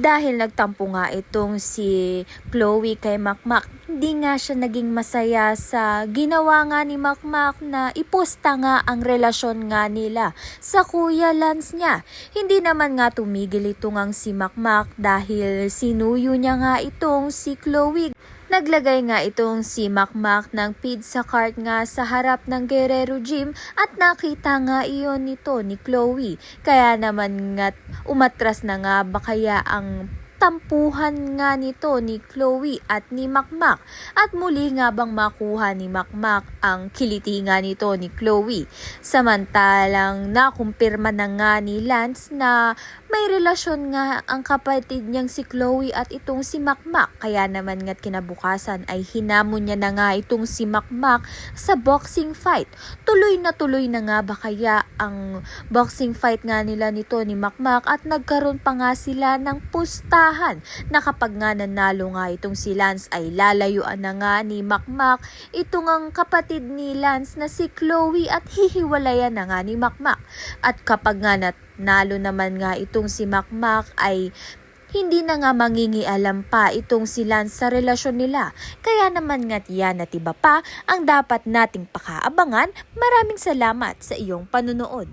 Dahil nagtampo nga itong si Chloe kay Makmak, hindi nga siya naging masaya sa ginawa nga ni Makmak na iposta nga ang relasyon nga nila sa Kuya Lance niya. Hindi naman nga tumigil ito ngang si Makmak dahil sinuyo niya nga itong si Chloe. Naglagay nga itong si Makmak ng pizza cart nga sa harap ng Guerrero Gym at nakita nga iyon nito ni Chloe. Kaya naman nga umatras na nga ba kaya ang tampuhan nga nito ni Chloe at ni Makmak, at muli nga bang makuha ni Makmak ang kiliti nga nito ni Chloe. Samantalang nakumpirma na nga ni Lance na may relasyon nga ang kapatid niyang si Chloe at itong si Makmak, kaya naman nga't kinabukasan ay hinamon niya na nga itong si Makmak sa boxing fight. Tuloy na nga ba kaya ang boxing fight nga nila nito ni Makmak, at nagkaroon pa nga sila ng pustahan na kapag nga nanalo nga itong si Lance ay lalayuan na nga ni Makmak itong ang kapatid ni Lance na si Chloe at hihiwalayan na nga ni Makmak. At kapag nga nanalo naman nga itong si Makmak ay hindi na nga mangingialam pa itong si Lance sa relasyon nila. Kaya naman nga't yan at iba pa ang dapat nating pakaabangan. Maraming salamat sa iyong panunood.